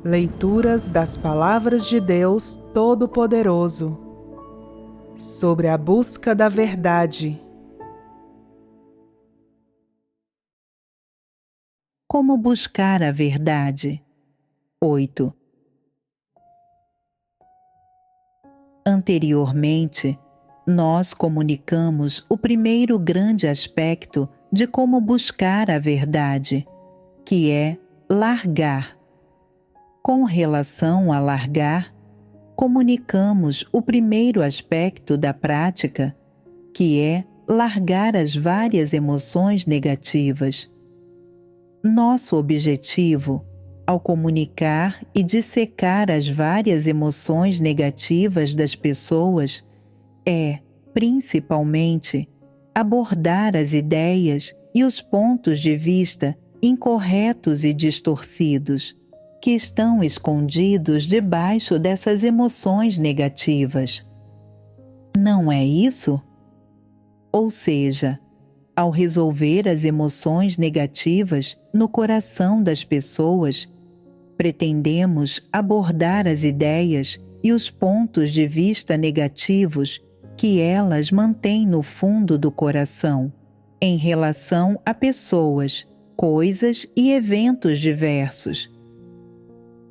Leituras das Palavras de Deus Todo-Poderoso sobre a busca da verdade. Como buscar a verdade? 8. Anteriormente, nós comunicamos o primeiro grande aspecto de como buscar a verdade, que é largar. Com relação a largar, comunicamos o primeiro aspecto da prática, que é largar as várias emoções negativas. Nosso objetivo, ao comunicar e dissecar as várias emoções negativas das pessoas, é, principalmente, abordar as ideias e os pontos de vista incorretos e distorcidos que estão escondidos debaixo dessas emoções negativas. Não é isso? Ou seja, ao resolver as emoções negativas no coração das pessoas, pretendemos abordar as ideias e os pontos de vista negativos que elas mantêm no fundo do coração, em relação a pessoas, coisas e eventos diversos.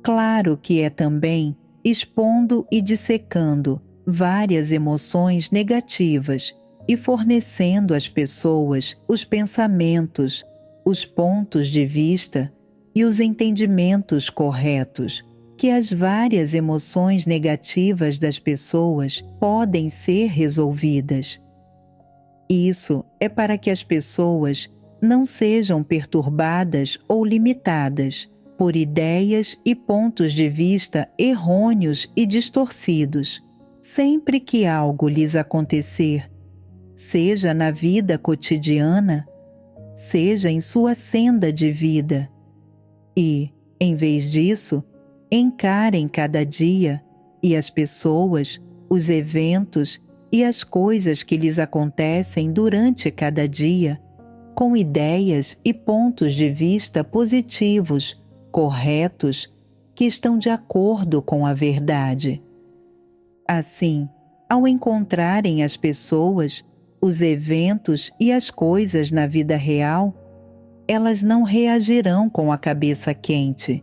Claro que é também expondo e dissecando várias emoções negativas e fornecendo às pessoas os pensamentos, os pontos de vista e os entendimentos corretos, que as várias emoções negativas das pessoas podem ser resolvidas. Isso é para que as pessoas não sejam perturbadas ou limitadas por ideias e pontos de vista errôneos e distorcidos, sempre que algo lhes acontecer, seja na vida cotidiana, seja em sua senda de vida. E, em vez disso, encarem cada dia e as pessoas, os eventos e as coisas que lhes acontecem durante cada dia com ideias e pontos de vista positivos, corretos, que estão de acordo com a verdade. Assim, ao encontrarem as pessoas, os eventos e as coisas na vida real, elas não reagirão com a cabeça quente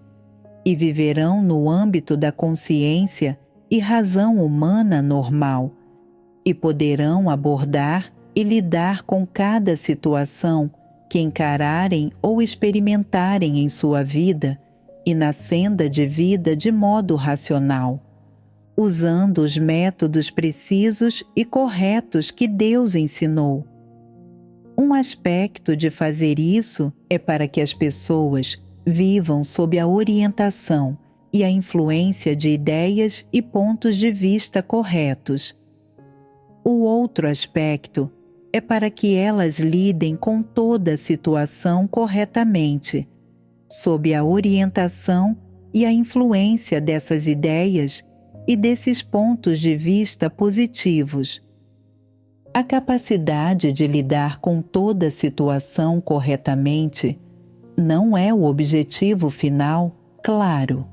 e viverão no âmbito da consciência e razão humana normal e poderão abordar e lidar com cada situação que encararem ou experimentarem em sua vida e na senda de vida de modo racional, usando os métodos precisos e corretos que Deus ensinou. Um aspecto de fazer isso é para que as pessoas vivam sob a orientação e a influência de ideias e pontos de vista corretos. O outro aspecto é para que elas lidem com toda a situação corretamente, sob a orientação e a influência dessas ideias e desses pontos de vista positivos. A capacidade de lidar com toda a situação corretamente não é o objetivo final, claro.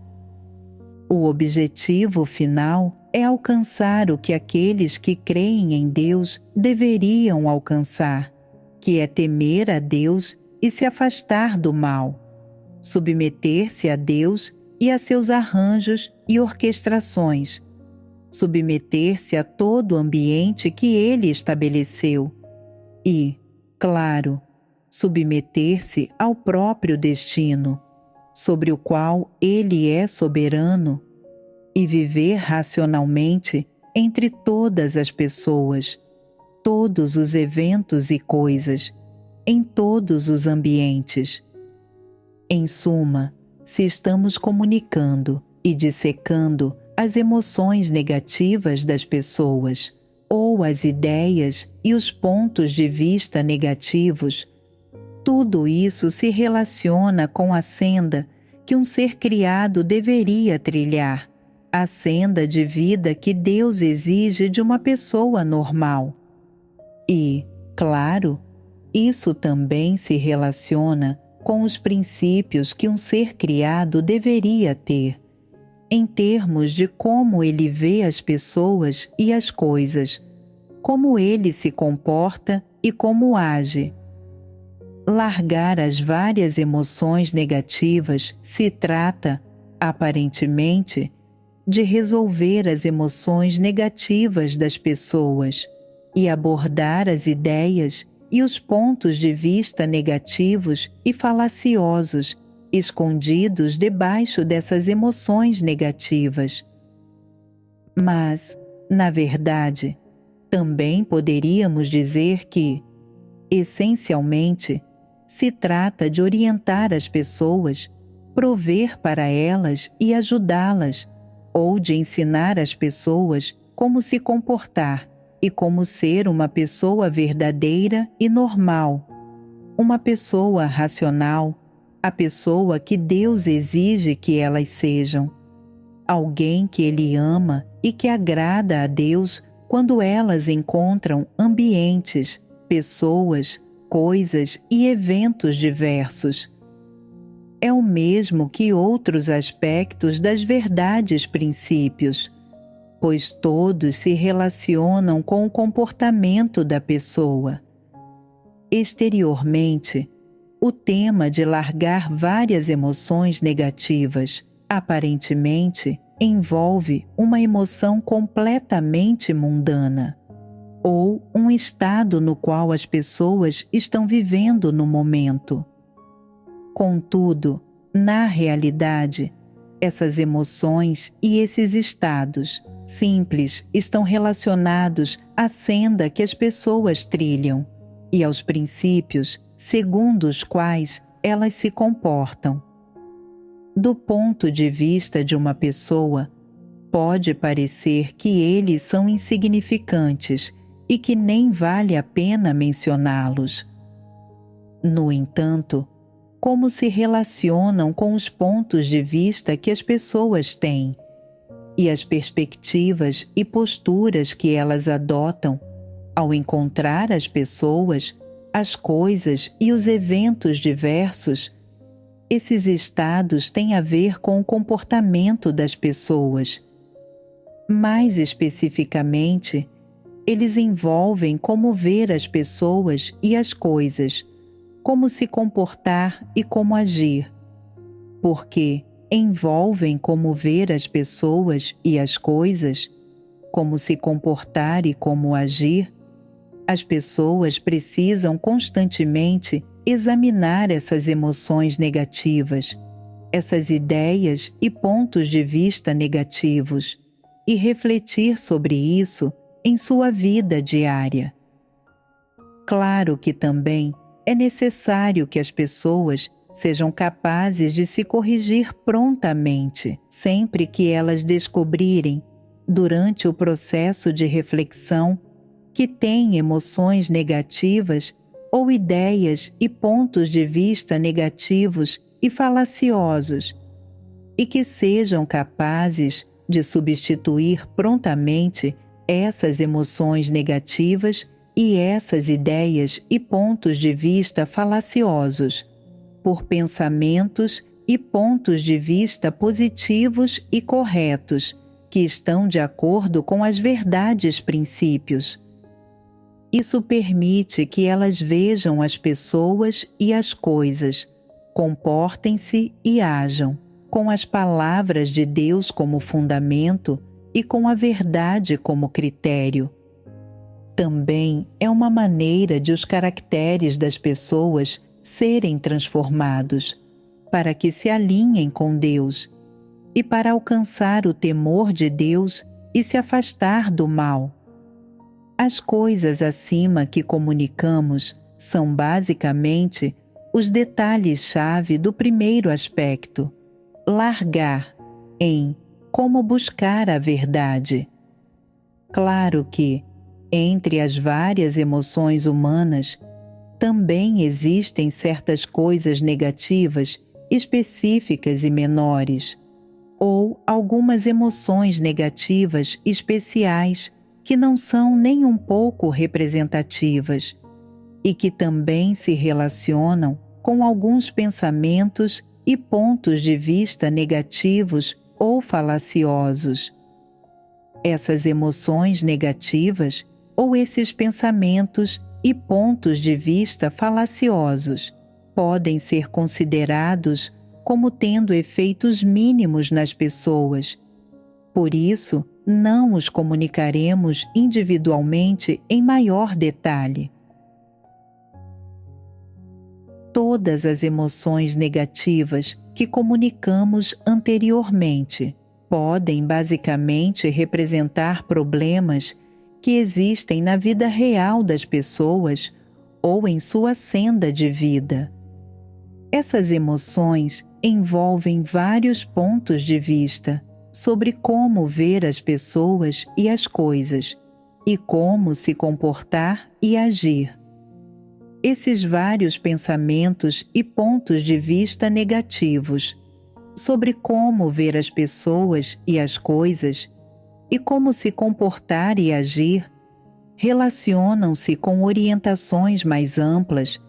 O objetivo final é alcançar o que aqueles que creem em Deus deveriam alcançar, que é temer a Deus e se afastar do mal, submeter-se a Deus e a seus arranjos e orquestrações, submeter-se a todo o ambiente que Ele estabeleceu e, claro, submeter-se ao próprio destino, sobre o qual Ele é soberano, e viver racionalmente entre todas as pessoas, todos os eventos e coisas, em todos os ambientes. Em suma, se estamos comunicando e dissecando as emoções negativas das pessoas, ou as ideias e os pontos de vista negativos, tudo isso se relaciona com a senda que um ser criado deveria trilhar, a senda de vida que Deus exige de uma pessoa normal. E, claro, isso também se relaciona com os princípios que um ser criado deveria ter em termos de como ele vê as pessoas e as coisas, como ele se comporta e como age. Largar as várias emoções negativas se trata, aparentemente, de resolver as emoções negativas das pessoas e abordar as ideias e os pontos de vista negativos e falaciosos escondidos debaixo dessas emoções negativas. Mas, na verdade, também poderíamos dizer que, essencialmente, se trata de orientar as pessoas, prover para elas e ajudá-las, ou de ensinar às pessoas como se comportar e como ser uma pessoa verdadeira e normal, uma pessoa racional, a pessoa que Deus exige que elas sejam, alguém que Ele ama e que agrada a Deus quando elas encontram ambientes, pessoas, coisas e eventos diversos. É o mesmo que outros aspectos das verdades princípios, pois todos se relacionam com o comportamento da pessoa. Exteriormente, o tema de largar várias emoções negativas, aparentemente, envolve uma emoção completamente mundana, ou um estado no qual as pessoas estão vivendo no momento. Contudo, na realidade, essas emoções e esses estados simples estão relacionados à senda que as pessoas trilham e aos princípios segundo os quais elas se comportam. Do ponto de vista de uma pessoa, pode parecer que eles são insignificantes e que nem vale a pena mencioná-los. No entanto, como se relacionam com os pontos de vista que as pessoas têm e as perspectivas e posturas que elas adotam ao encontrar as pessoas, as coisas e os eventos diversos, esses estados têm a ver com o comportamento das pessoas. Mais especificamente, eles envolvem como ver as pessoas e as coisas, como se comportar e como agir, porque envolvem como ver as pessoas e as coisas, como se comportar e como agir. As pessoas precisam constantemente examinar essas emoções negativas, essas ideias e pontos de vista negativos, e refletir sobre isso em sua vida diária. Claro que também é necessário que as pessoas sejam capazes de se corrigir prontamente, sempre que elas descobrirem, durante o processo de reflexão, que têm emoções negativas ou ideias e pontos de vista negativos e falaciosos, e que sejam capazes de substituir prontamente essas emoções negativas e essas ideias e pontos de vista falaciosos por pensamentos e pontos de vista positivos e corretos que estão de acordo com as verdades princípios. Isso permite que elas vejam as pessoas e as coisas, comportem-se e ajam, com as palavras de Deus como fundamento e com a verdade como critério. Também é uma maneira de os caracteres das pessoas serem transformados, para que se alinhem com Deus e para alcançar o temor de Deus e se afastar do mal. As coisas acima que comunicamos são basicamente os detalhes-chave do primeiro aspecto, largar, em como buscar a verdade. Claro que, entre as várias emoções humanas, também existem certas coisas negativas específicas e menores, ou algumas emoções negativas especiais que não são nem um pouco representativas e que também se relacionam com alguns pensamentos e pontos de vista negativos ou falaciosos. Essas emoções negativas ou esses pensamentos e pontos de vista falaciosos podem ser considerados como tendo efeitos mínimos nas pessoas. Por isso, não os comunicaremos individualmente em maior detalhe. Todas as emoções negativas que comunicamos anteriormente podem basicamente representar problemas que existem na vida real das pessoas ou em sua senda de vida. Essas emoções envolvem vários pontos de vista sobre como ver as pessoas e as coisas, e como se comportar e agir. Esses vários pensamentos e pontos de vista negativos sobre como ver as pessoas e as coisas e como se comportar e agir relacionam-se com orientações mais amplas,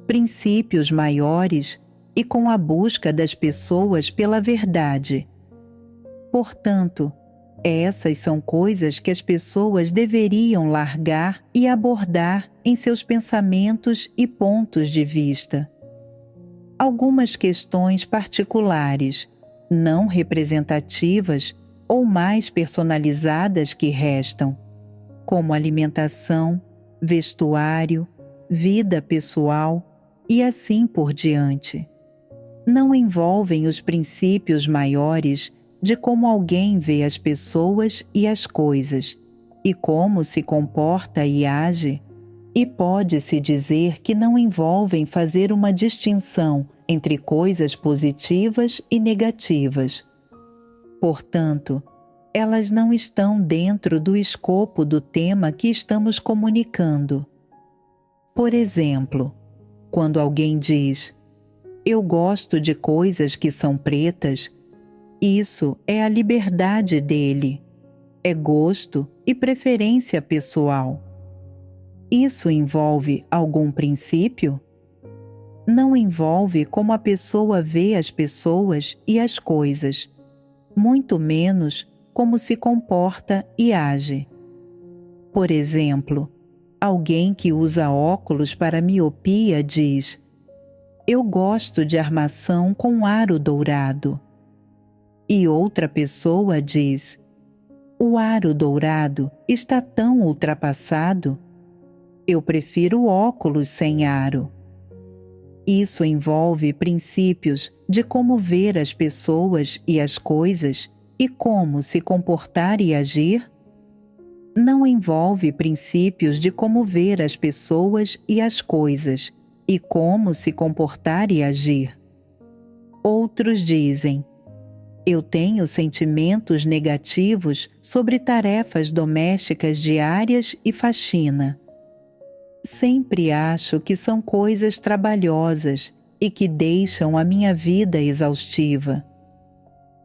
princípios maiores e com a busca das pessoas pela verdade. Portanto, essas são coisas que as pessoas deveriam largar e abordar em seus pensamentos e pontos de vista. Algumas questões particulares, não representativas ou mais personalizadas que restam, como alimentação, vestuário, vida pessoal e assim por diante. Não envolvem os princípios maiores de como alguém vê as pessoas e as coisas, e como se comporta e age, e pode-se dizer que não envolvem fazer uma distinção entre coisas positivas e negativas. Portanto, elas não estão dentro do escopo do tema que estamos comunicando. Por exemplo, quando alguém diz: "Eu gosto de coisas que são pretas", isso é a liberdade dele, é gosto e preferência pessoal. Isso envolve algum princípio? Não envolve como a pessoa vê as pessoas e as coisas, muito menos como se comporta e age. Por exemplo, alguém que usa óculos para miopia diz: "Eu gosto de armação com aro dourado." E outra pessoa diz: "O aro dourado está tão ultrapassado. Eu prefiro óculos sem aro." Isso envolve princípios de como ver as pessoas e as coisas e como se comportar e agir? Não envolve princípios de como ver as pessoas e as coisas e como se comportar e agir. Outros dizem: "Eu tenho sentimentos negativos sobre tarefas domésticas diárias e faxina. Sempre acho que são coisas trabalhosas e que deixam a minha vida exaustiva.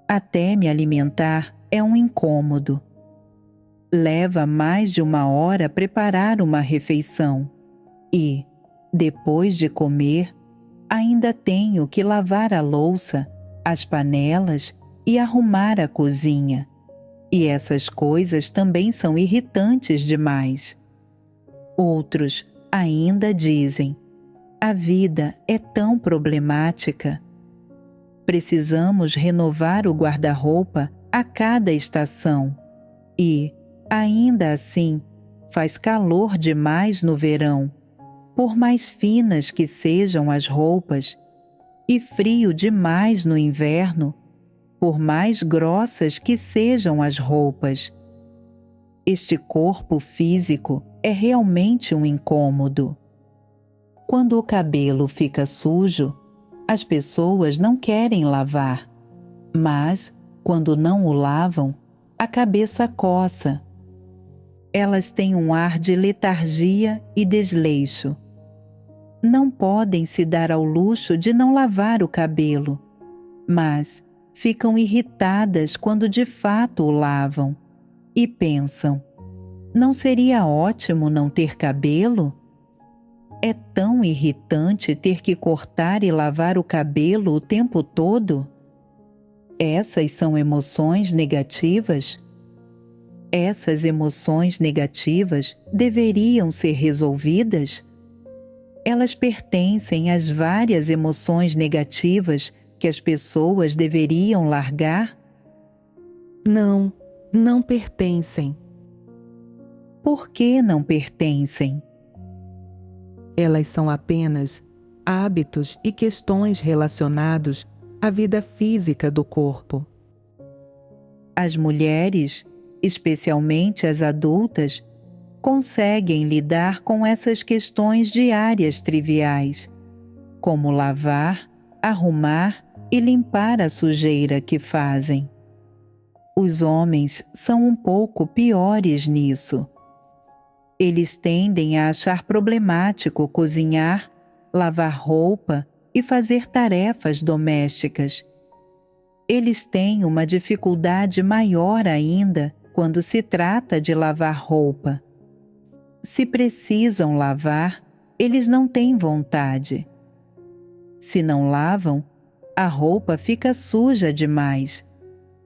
Até me alimentar é um incômodo. Leva mais de 1 hora preparar uma refeição e, depois de comer, ainda tenho que lavar a louça, as panelas e arrumar a cozinha. E essas coisas também são irritantes demais." Outros ainda dizem: "A vida é tão problemática. Precisamos renovar o guarda-roupa a cada estação e, ainda assim, faz calor demais no verão, por mais finas que sejam as roupas, e frio demais no inverno, por mais grossas que sejam as roupas. Este corpo físico é realmente um incômodo. Quando o cabelo fica sujo, as pessoas não querem lavar, mas, quando não o lavam, a cabeça coça. Elas têm um ar de letargia e desleixo. Não podem se dar ao luxo de não lavar o cabelo, mas ficam irritadas quando de fato o lavam e pensam: não seria ótimo não ter cabelo? É tão irritante ter que cortar e lavar o cabelo o tempo todo? Essas são emoções negativas? Essas emoções negativas deveriam ser resolvidas? Elas pertencem às várias emoções negativas que as pessoas deveriam largar? Não, não pertencem. Por que não pertencem? Elas são apenas hábitos e questões relacionados à vida física do corpo. As mulheres, especialmente as adultas, conseguem lidar com essas questões diárias triviais, como lavar, arrumar e limpar a sujeira que fazem. Os homens são um pouco piores nisso. Eles tendem a achar problemático cozinhar, lavar roupa e fazer tarefas domésticas. Eles têm uma dificuldade maior ainda quando se trata de lavar roupa. Se precisam lavar, eles não têm vontade. Se não lavam, a roupa fica suja demais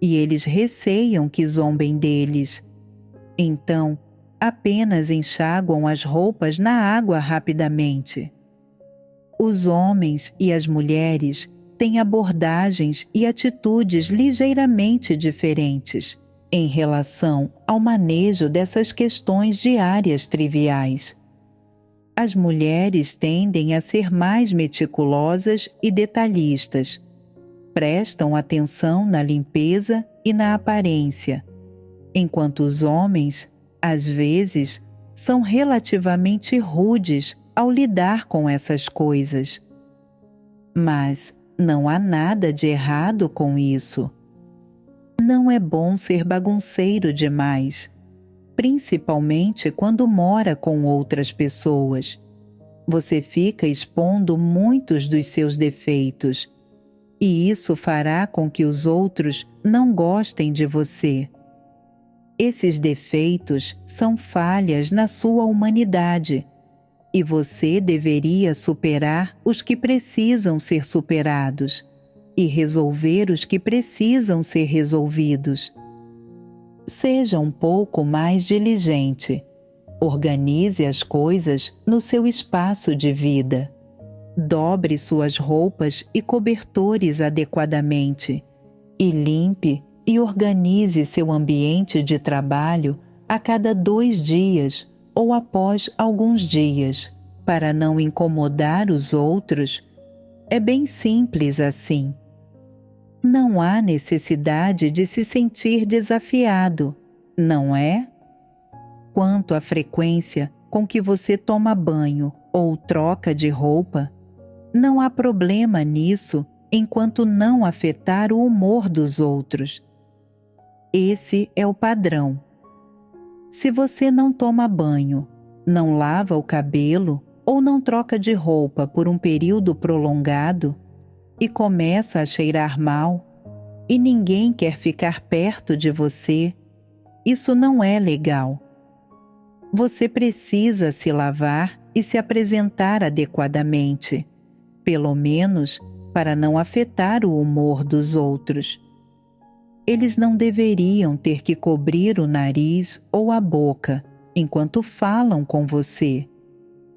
e eles receiam que zombem deles. Então, apenas enxaguam as roupas na água rapidamente. Os homens e as mulheres têm abordagens e atitudes ligeiramente diferentes em relação ao manejo dessas questões diárias triviais. As mulheres tendem a ser mais meticulosas e detalhistas, prestam atenção na limpeza e na aparência, enquanto os homens, às vezes, são relativamente rudes ao lidar com essas coisas. Mas não há nada de errado com isso. Não é bom ser bagunceiro demais, principalmente quando mora com outras pessoas. Você fica expondo muitos dos seus defeitos, e isso fará com que os outros não gostem de você. Esses defeitos são falhas na sua humanidade, e você deveria superar os que precisam ser superados e resolver os que precisam ser resolvidos. Seja um pouco mais diligente. Organize as coisas no seu espaço de vida. Dobre suas roupas e cobertores adequadamente e limpe e organize seu ambiente de trabalho a cada 2 dias ou após alguns dias, para não incomodar os outros. É bem simples assim. Não há necessidade de se sentir desafiado, não é? Quanto à frequência com que você toma banho ou troca de roupa, não há problema nisso enquanto não afetar o humor dos outros. Esse é o padrão. Se você não toma banho, não lava o cabelo ou não troca de roupa por um período prolongado e começa a cheirar mal e ninguém quer ficar perto de você, isso não é legal. Você precisa se lavar e se apresentar adequadamente, pelo menos para não afetar o humor dos outros. Eles não deveriam ter que cobrir o nariz ou a boca enquanto falam com você,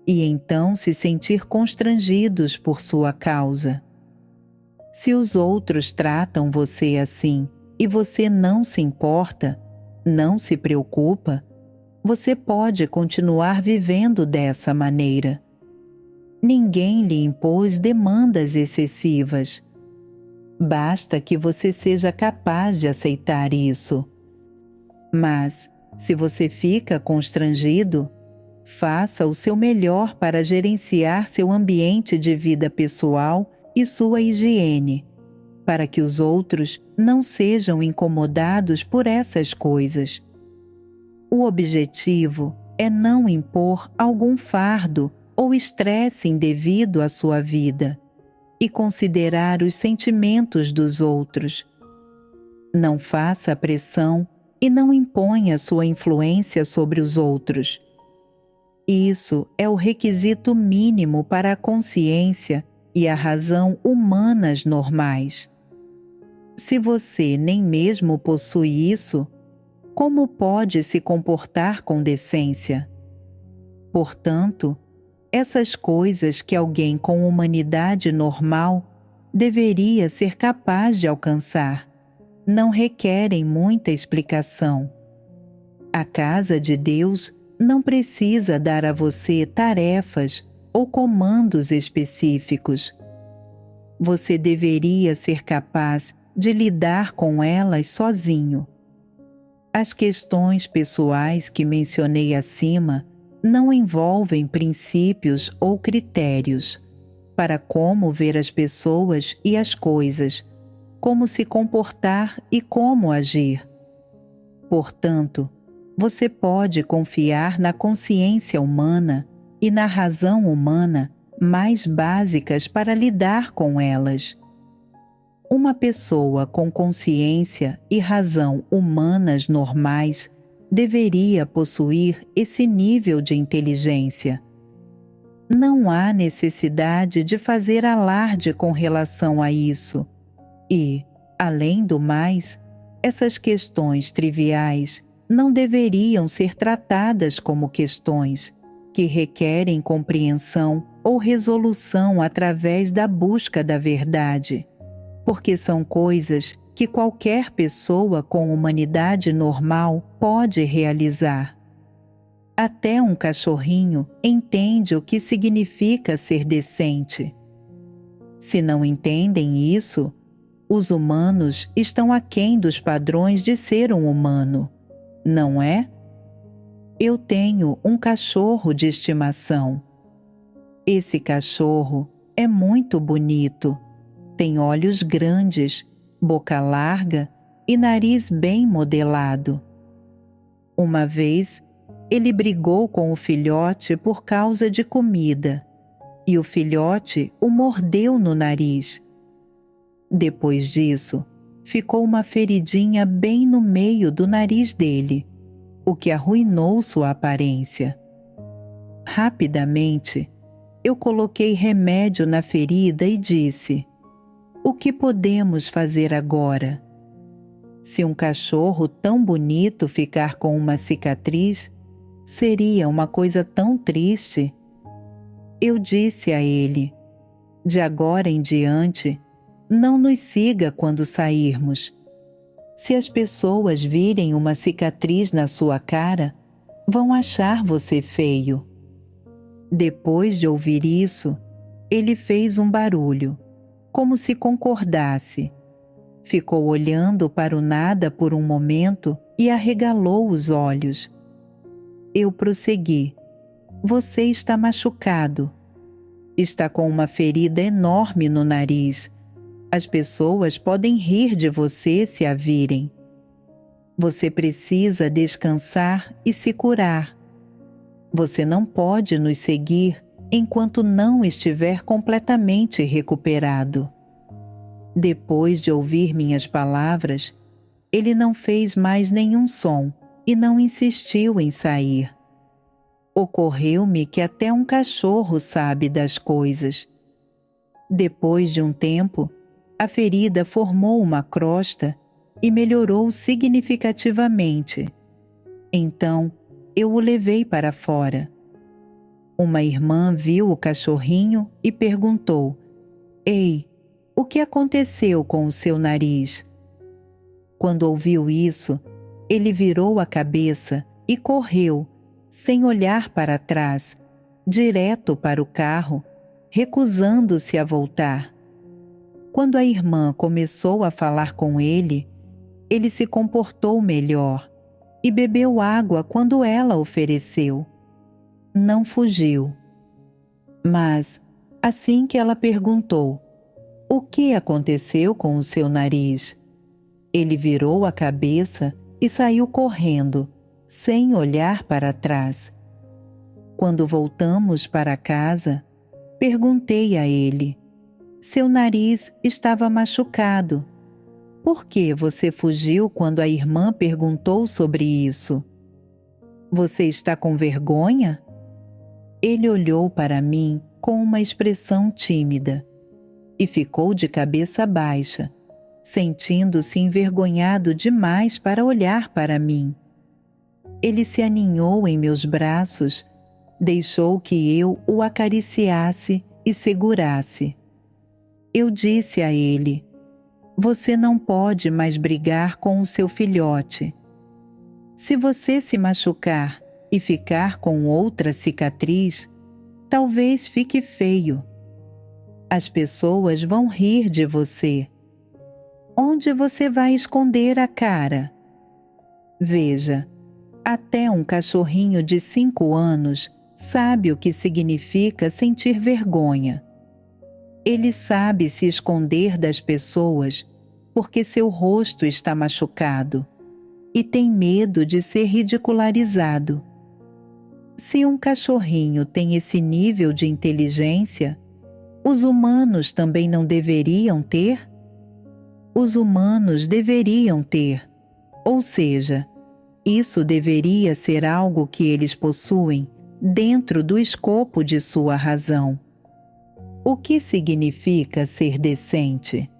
e então se sentir constrangidos por sua causa. Se os outros tratam você assim e você não se importa, não se preocupa, você pode continuar vivendo dessa maneira. Ninguém lhe impôs demandas excessivas. Basta que você seja capaz de aceitar isso. Mas, se você fica constrangido, faça o seu melhor para gerenciar seu ambiente de vida pessoal e sua higiene, para que os outros não sejam incomodados por essas coisas. O objetivo é não impor algum fardo ou estresse indevido à sua vida e considerar os sentimentos dos outros. Não faça pressão e não imponha sua influência sobre os outros. Isso é o requisito mínimo para a consciência e a razão humanas normais. Se você nem mesmo possui isso, como pode se comportar com decência? Portanto, essas coisas que alguém com humanidade normal deveria ser capaz de alcançar não requerem muita explicação. A casa de Deus não precisa dar a você tarefas ou comandos específicos. Você deveria ser capaz de lidar com elas sozinho. As questões pessoais que mencionei acima não envolvem princípios ou critérios para como ver as pessoas e as coisas, como se comportar e como agir. Portanto, você pode confiar na consciência humana e na razão humana mais básicas para lidar com elas. Uma pessoa com consciência e razão humanas normais deveria possuir esse nível de inteligência. Não há necessidade de fazer alarde com relação a isso. E, além do mais, essas questões triviais não deveriam ser tratadas como questões que requerem compreensão ou resolução através da busca da verdade, porque são coisas que qualquer pessoa com humanidade normal pode realizar. Até um cachorrinho entende o que significa ser decente. Se não entendem isso, os humanos estão aquém dos padrões de ser um humano, não é? Eu tenho um cachorro de estimação. Esse cachorro é muito bonito. Tem olhos grandes, boca larga e nariz bem modelado. Uma vez, ele brigou com o filhote por causa de comida, e o filhote o mordeu no nariz. Depois disso, ficou uma feridinha bem no meio do nariz dele, o que arruinou sua aparência. Rapidamente, eu coloquei remédio na ferida e disse: "O que podemos fazer agora? Se um cachorro tão bonito ficar com uma cicatriz, seria uma coisa tão triste." Eu disse a ele: "De agora em diante, não nos siga quando sairmos. Se as pessoas virem uma cicatriz na sua cara, vão achar você feio." Depois de ouvir isso, ele fez um barulho, como se concordasse. Ficou olhando para o nada por um momento e arregalou os olhos. Eu prossegui: "Você está machucado. Está com uma ferida enorme no nariz. As pessoas podem rir de você se a virem. Você precisa descansar e se curar. Você não pode nos seguir enquanto não estiver completamente recuperado." Depois de ouvir minhas palavras, ele não fez mais nenhum som e não insistiu em sair. Ocorreu-me que até um cachorro sabe das coisas. Depois de um tempo, a ferida formou uma crosta e melhorou significativamente. Então, eu o levei para fora. Uma irmã viu o cachorrinho e perguntou: "Ei, o que aconteceu com o seu nariz?" Quando ouviu isso, ele virou a cabeça e correu, sem olhar para trás, direto para o carro, recusando-se a voltar. Quando a irmã começou a falar com ele, ele se comportou melhor e bebeu água quando ela ofereceu. Não fugiu. Mas, assim que ela perguntou: "O que aconteceu com o seu nariz?", ele virou a cabeça e saiu correndo, sem olhar para trás. Quando voltamos para casa, perguntei a ele: "Seu nariz estava machucado. Por que você fugiu quando a irmã perguntou sobre isso? Você está com vergonha?" Ele olhou para mim com uma expressão tímida e ficou de cabeça baixa, sentindo-se envergonhado demais para olhar para mim. Ele se aninhou em meus braços, deixou que eu o acariciasse e segurasse. Eu disse a ele: "Você não pode mais brigar com o seu filhote. Se você se machucar e ficar com outra cicatriz, talvez fique feio. As pessoas vão rir de você. Onde você vai esconder a cara? Veja, até um cachorrinho de 5 anos sabe o que significa sentir vergonha. Ele sabe se esconder das pessoas porque seu rosto está machucado e tem medo de ser ridicularizado. Se um cachorrinho tem esse nível de inteligência, os humanos também não deveriam ter? Os humanos deveriam ter, ou seja, isso deveria ser algo que eles possuem dentro do escopo de sua razão. O que significa ser decente?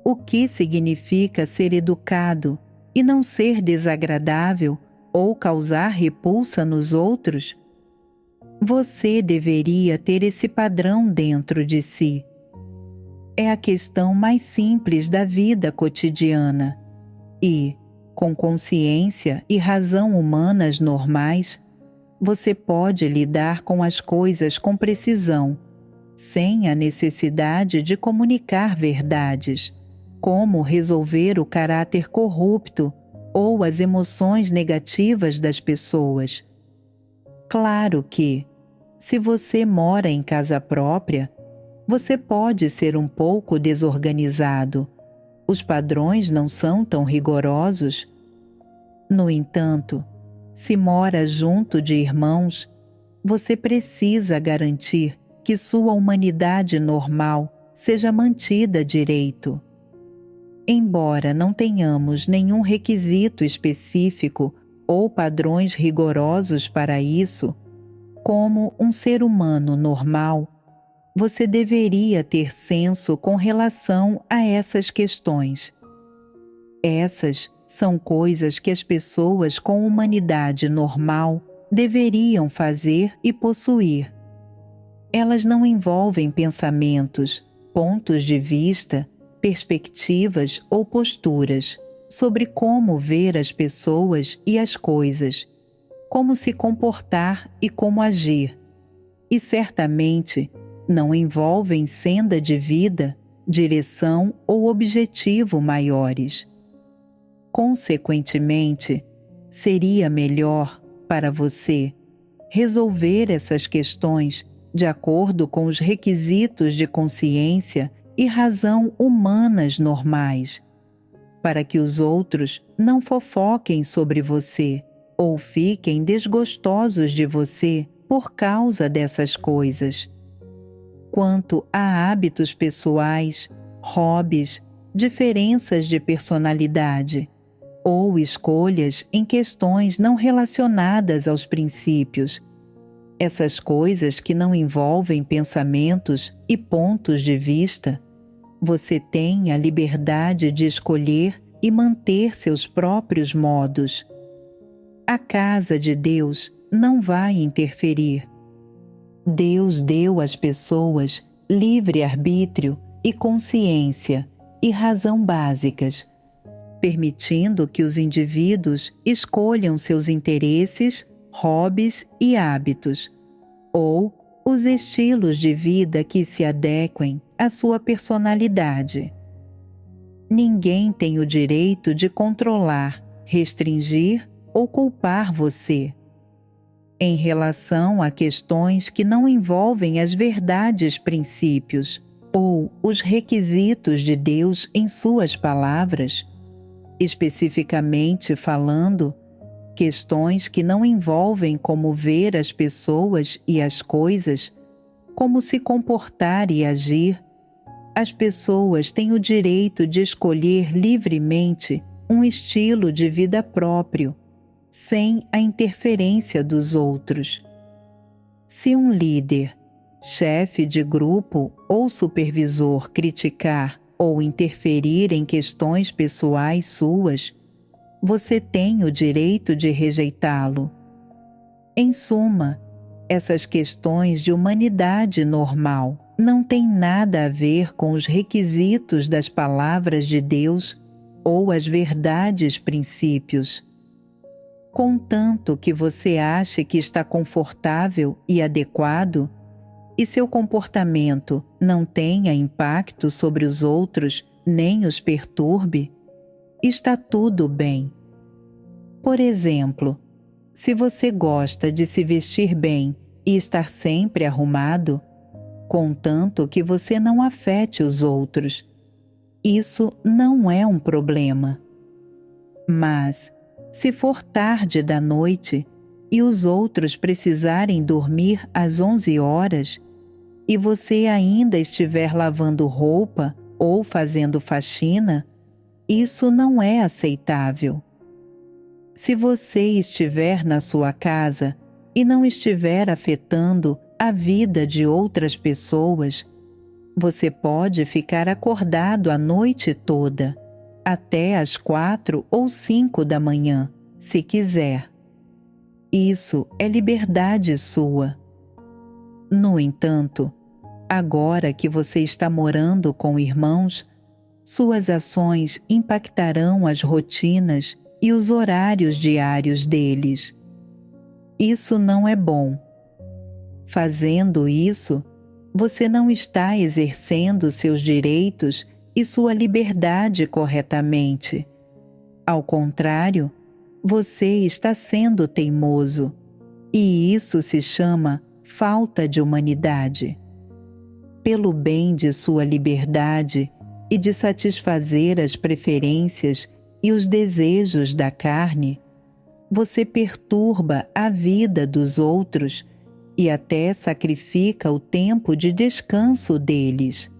O que significa ser educado e não ser desagradável ou causar repulsa nos outros? Você deveria ter esse padrão dentro de si. É a questão mais simples da vida cotidiana e, com consciência e razão humanas normais, você pode lidar com as coisas com precisão, sem a necessidade de comunicar verdades, como resolver o caráter corrupto ou as emoções negativas das pessoas. Claro que, se você mora em casa própria, você pode ser um pouco desorganizado. Os padrões não são tão rigorosos. No entanto, se mora junto de irmãos, você precisa garantir que sua humanidade normal seja mantida direito. Embora não tenhamos nenhum requisito específico ou padrões rigorosos para isso, como um ser humano normal, você deveria ter senso com relação a essas questões. Essas são coisas que as pessoas com humanidade normal deveriam fazer e possuir. Elas não envolvem pensamentos, pontos de vista, perspectivas ou posturas sobre como ver as pessoas e as coisas, como se comportar e como agir, e certamente não envolvem senda de vida, direção ou objetivo maiores. Consequentemente, seria melhor para você resolver essas questões de acordo com os requisitos de consciência e razão humanas normais, para que os outros não fofoquem sobre você ou fiquem desgostosos de você por causa dessas coisas. Quanto a hábitos pessoais, hobbies, diferenças de personalidade ou escolhas em questões não relacionadas aos princípios, essas coisas que não envolvem pensamentos e pontos de vista, você tem a liberdade de escolher e manter seus próprios modos. A casa de Deus não vai interferir. Deus deu às pessoas livre-arbítrio e consciência e razão básicas, permitindo que os indivíduos escolham seus interesses, hobbies e hábitos, ou os estilos de vida que se adequem à sua personalidade. Ninguém tem o direito de controlar, restringir ou culpar você. Em relação a questões que não envolvem as verdades, princípios ou os requisitos de Deus em suas palavras, especificamente falando, questões que não envolvem como ver as pessoas e as coisas, como se comportar e agir, as pessoas têm o direito de escolher livremente um estilo de vida próprio, sem a interferência dos outros. Se um líder, chefe de grupo ou supervisor criticar ou interferir em questões pessoais suas, você tem o direito de rejeitá-lo. Em suma, essas questões de humanidade normal não têm nada a ver com os requisitos das palavras de Deus ou as verdades princípios. Contanto que você ache que está confortável e adequado, e seu comportamento não tenha impacto sobre os outros nem os perturbe, está tudo bem. Por exemplo, se você gosta de se vestir bem e estar sempre arrumado, contanto que você não afete os outros, isso não é um problema. Mas, se for tarde da noite e os outros precisarem dormir às 11 horas e você ainda estiver lavando roupa ou fazendo faxina, isso não é aceitável. Se você estiver na sua casa e não estiver afetando a vida de outras pessoas, você pode ficar acordado a noite toda, até às 4 ou 5 da manhã, se quiser. Isso é liberdade sua. No entanto, agora que você está morando com irmãos, suas ações impactarão as rotinas e os horários diários deles. Isso não é bom. Fazendo isso, você não está exercendo seus direitos e sua liberdade corretamente. Ao contrário, você está sendo teimoso, e isso se chama falta de humanidade. Pelo bem de sua liberdade e de satisfazer as preferências e os desejos da carne, você perturba a vida dos outros e até sacrifica o tempo de descanso deles.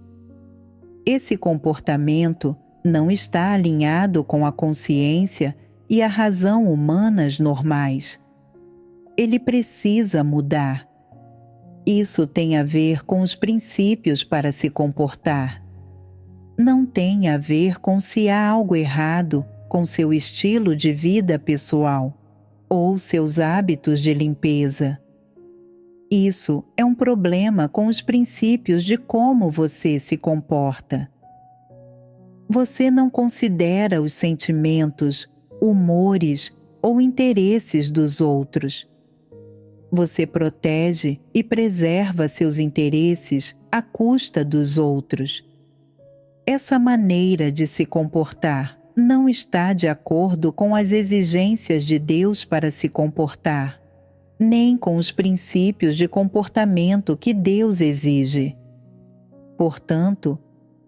Esse comportamento não está alinhado com a consciência e a razão humanas normais. Ele precisa mudar. Isso tem a ver com os princípios para se comportar. Não tem a ver com se há algo errado com seu estilo de vida pessoal ou seus hábitos de limpeza. Isso é um problema com os princípios de como você se comporta. Você não considera os sentimentos, humores ou interesses dos outros. Você protege e preserva seus interesses à custa dos outros. Essa maneira de se comportar não está de acordo com as exigências de Deus para se comportar, nem com os princípios de comportamento que Deus exige. Portanto,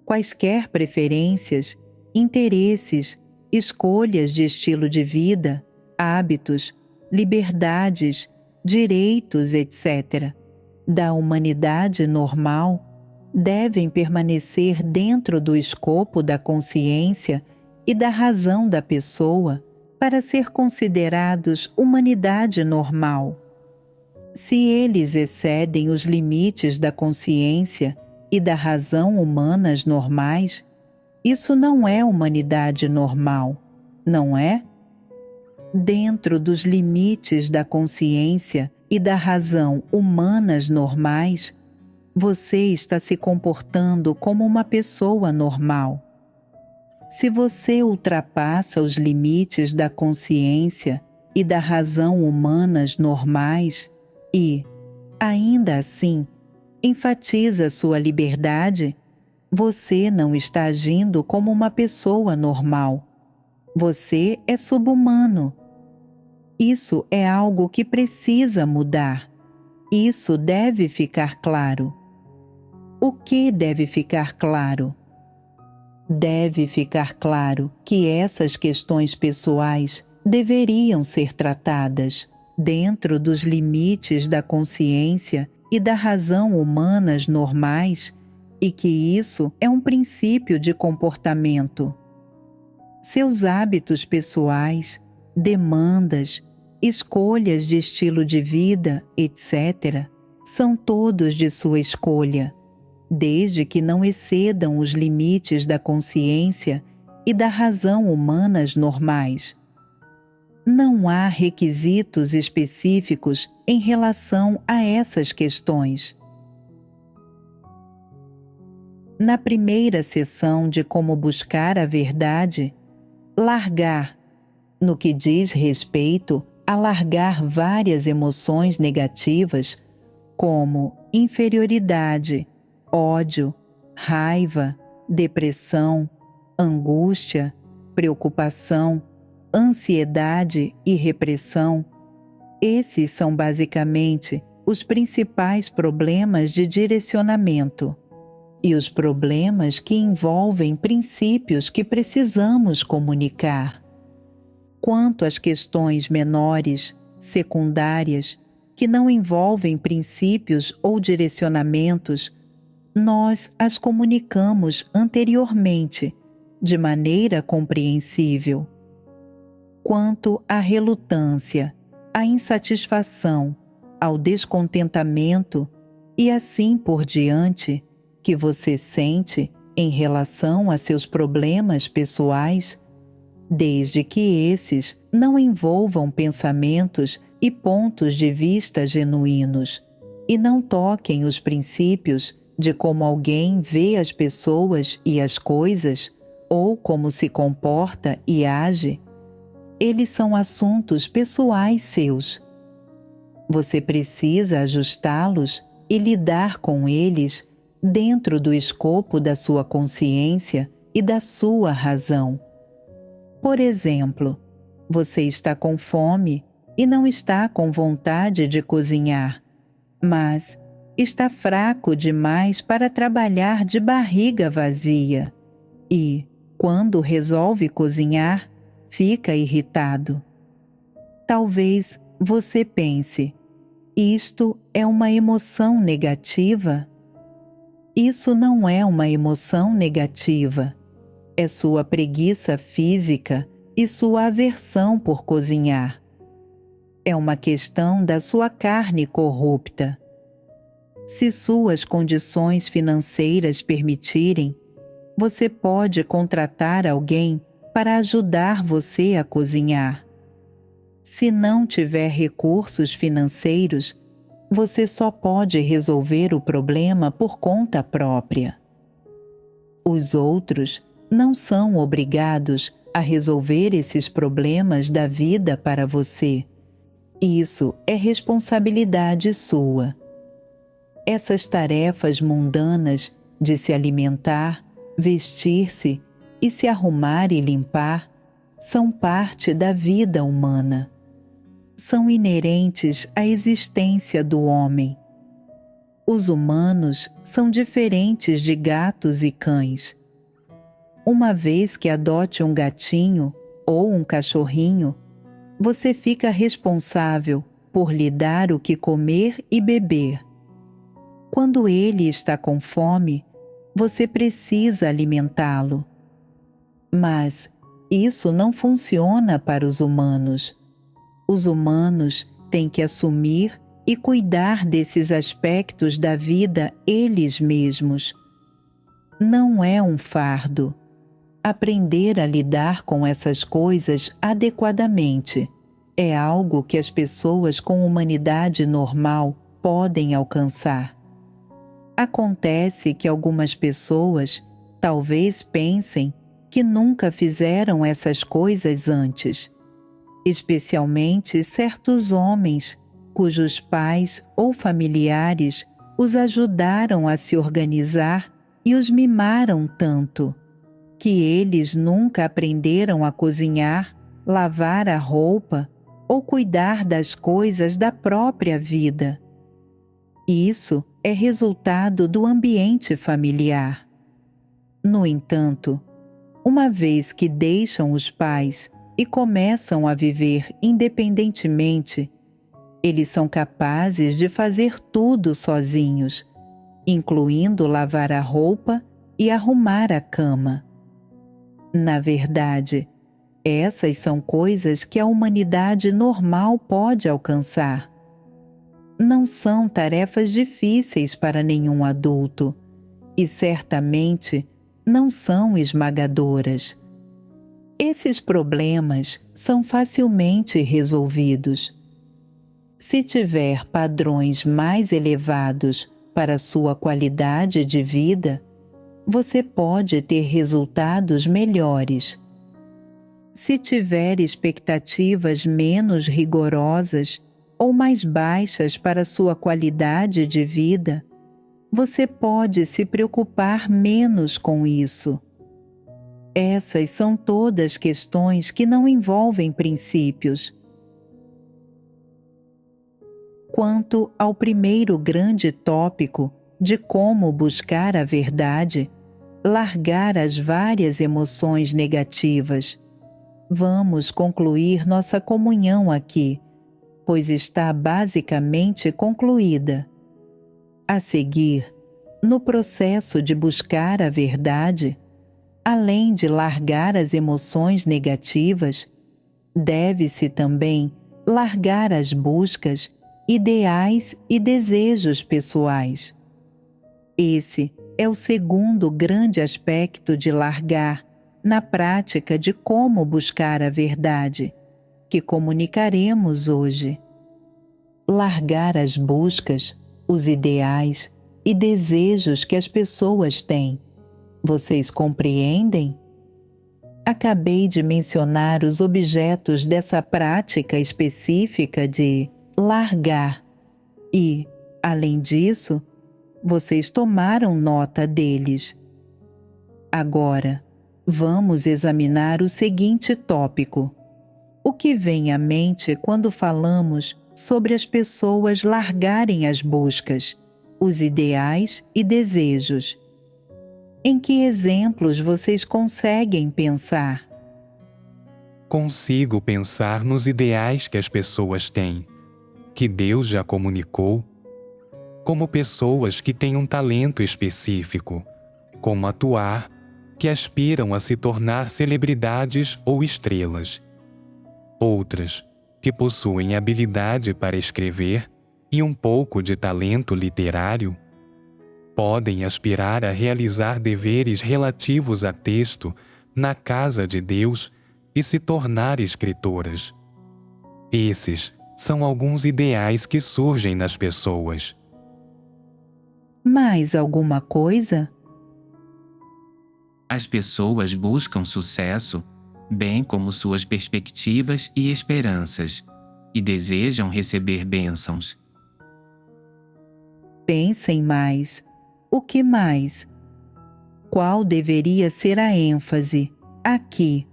quaisquer preferências, interesses, escolhas de estilo de vida, hábitos, liberdades, direitos, etc., da humanidade normal, devem permanecer dentro do escopo da consciência e da razão da pessoa para ser considerados humanidade normal. Se eles excedem os limites da consciência e da razão humanas normais, isso não é humanidade normal, não é? Dentro dos limites da consciência e da razão humanas normais, você está se comportando como uma pessoa normal. Se você ultrapassa os limites da consciência e da razão humanas normais e, ainda assim, enfatiza sua liberdade, você não está agindo como uma pessoa normal. Você é subhumano. Isso é algo que precisa mudar. Isso deve ficar claro. O que deve ficar claro? Deve ficar claro que essas questões pessoais deveriam ser tratadas dentro dos limites da consciência e da razão humanas normais e que isso é um princípio de comportamento. Seus hábitos pessoais, demandas, escolhas de estilo de vida, etc., são todos de sua escolha, desde que não excedam os limites da consciência e da razão humanas normais. Não há requisitos específicos em relação a essas questões. Na primeira sessão de Como Buscar a Verdade, largar, no que diz respeito a largar várias emoções negativas, como inferioridade, ódio, raiva, depressão, angústia, preocupação, ansiedade e repressão. Esses são basicamente os principais problemas de direcionamento e os problemas que envolvem princípios que precisamos comunicar. Quanto às questões menores, secundárias, que não envolvem princípios ou direcionamentos, nós as comunicamos anteriormente, de maneira compreensível. Quanto à relutância, à insatisfação, ao descontentamento e assim por diante, que você sente em relação a seus problemas pessoais, desde que esses não envolvam pensamentos e pontos de vista genuínos e não toquem os princípios de como alguém vê as pessoas e as coisas, ou como se comporta e age, eles são assuntos pessoais seus. Você precisa ajustá-los e lidar com eles dentro do escopo da sua consciência e da sua razão. Por exemplo, você está com fome e não está com vontade de cozinhar, mas está fraco demais para trabalhar de barriga vazia e, quando resolve cozinhar, fica irritado. Talvez você pense: isto é uma emoção negativa? Isso não é uma emoção negativa. É sua preguiça física e sua aversão por cozinhar. É uma questão da sua carne corrupta. Se suas condições financeiras permitirem, você pode contratar alguém para ajudar você a cozinhar. Se não tiver recursos financeiros, você só pode resolver o problema por conta própria. Os outros não são obrigados a resolver esses problemas da vida para você. Isso é responsabilidade sua. Essas tarefas mundanas de se alimentar, vestir-se e se arrumar e limpar são parte da vida humana. São inerentes à existência do homem. Os humanos são diferentes de gatos e cães. Uma vez que adote um gatinho ou um cachorrinho, você fica responsável por lhe dar o que comer e beber. Quando ele está com fome, você precisa alimentá-lo. Mas isso não funciona para os humanos. Os humanos têm que assumir e cuidar desses aspectos da vida eles mesmos. Não é um fardo. Aprender a lidar com essas coisas adequadamente é algo que as pessoas com humanidade normal podem alcançar. Acontece que algumas pessoas talvez pensem que nunca fizeram essas coisas antes, especialmente certos homens cujos pais ou familiares os ajudaram a se organizar e os mimaram tanto, que eles nunca aprenderam a cozinhar, lavar a roupa ou cuidar das coisas da própria vida. Isso é resultado do ambiente familiar. No entanto, uma vez que deixam os pais e começam a viver independentemente, eles são capazes de fazer tudo sozinhos, incluindo lavar a roupa e arrumar a cama. Na verdade, essas são coisas que a humanidade normal pode alcançar. Não são tarefas difíceis para nenhum adulto, e certamente não são esmagadoras. Esses problemas são facilmente resolvidos. Se tiver padrões mais elevados para sua qualidade de vida, você pode ter resultados melhores. Se tiver expectativas menos rigorosas ou mais baixas para sua qualidade de vida, você pode se preocupar menos com isso. Essas são todas questões que não envolvem princípios. Quanto ao primeiro grande tópico de como buscar a verdade, largar as várias emoções negativas, vamos concluir nossa comunhão aqui, pois está basicamente concluída. A seguir, no processo de buscar a verdade, além de largar as emoções negativas, deve-se também largar as buscas, ideais e desejos pessoais. Esse é o segundo grande aspecto de largar na prática de como buscar a verdade, que comunicaremos hoje. Largar as buscas, os ideais e desejos que as pessoas têm. Vocês compreendem? Acabei de mencionar os objetos dessa prática específica de largar e, além disso, vocês tomaram nota deles. Agora, vamos examinar o seguinte tópico. O que vem à mente quando falamos sobre as pessoas largarem as buscas, os ideais e desejos? Em que exemplos vocês conseguem pensar? Consigo pensar nos ideais que as pessoas têm, que Deus já comunicou, como pessoas que têm um talento específico, como atuar, que aspiram a se tornar celebridades ou estrelas. Outras, que possuem habilidade para escrever e um pouco de talento literário, podem aspirar a realizar deveres relativos a texto na casa de Deus e se tornar escritoras. Esses são alguns ideais que surgem nas pessoas. Mais alguma coisa? As pessoas buscam sucesso, bem como suas perspectivas e esperanças, e desejam receber bênçãos. Pensem mais. O que mais? Qual deveria ser a ênfase aqui?